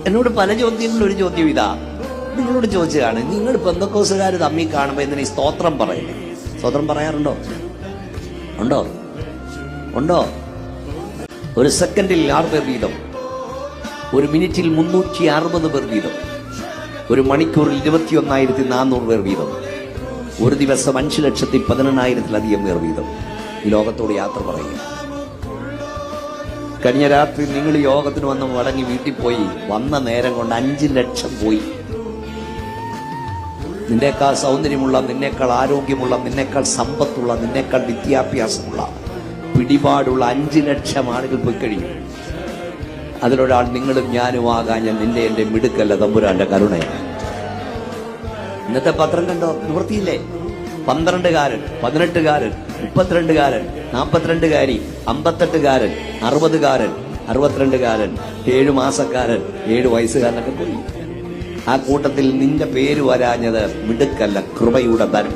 എന്നോട് പല ചോദ്യങ്ങളും ഒരു ചോദ്യം ഇതാ, നിങ്ങളോട് ചോദിച്ചതാണ്, നിങ്ങൾ പെന്തക്കോസുകാർ തമ്മിൽ കാണുമ്പോൾ എന്തിനാ ഈ സ്തോത്രം പറയുന്നത്? സ്തോത്രം പറയാറുണ്ടോ? ഉണ്ടോ? ഉണ്ടോ? ഒരു സെക്കൻഡിൽ 6 പേർ വീതം, ഒരു മിനിറ്റിൽ 360 പേർ വീതം, ഒരു മണിക്കൂറിൽ 21,400 പേർ വീതം, ഒരു ദിവസം 5,18,000-ത്തിലധികം പേർ വീതം ഈ ലോകത്തോട് യാത്ര പറയുക. കഴിഞ്ഞ രാത്രി നിങ്ങൾ ഈ യോഗത്തിന് വന്ന് മടങ്ങി വീട്ടിൽ പോയി, വന്ന നേരം കൊണ്ട് 5 ലക്ഷം പോയി. നിന്നേക്കാൾ സൗന്ദര്യമുള്ള, നിന്നേക്കാൾ ആരോഗ്യമുള്ള, നിന്നേക്കാൾ സമ്പത്തുള്ള, നിന്നേക്കാൾ വിദ്യാഭ്യാസമുള്ള, പിടിപാടുള്ള 5 ലക്ഷം ആളുകൾ പോയി കഴിഞ്ഞു. അതിലൊരാൾ നിങ്ങളും ഞാനും ആകാൻ ഞാൻ എന്റെ മിടുക്കല്ല, തമ്പുരാന്റെ കരുണയാണ്. ഇന്നത്തെ പത്രം കണ്ടോ? നിവൃത്തിയില്ലേ? 12-കാരൻ, 18-കാരൻ, 32-കാരൻ, 42-കാരി, 58-കാരൻ, 60-കാരൻ, 62-കാരൻ, 7 മാസക്കാരൻ, 7 വയസ്സുകാരനൊക്കെ പോയി. ആ കൂട്ടത്തിൽ നിന്റെ പേര് വരാഞ്ഞത് മിടുക്കല്ല, കൃപയുടെ ധനം.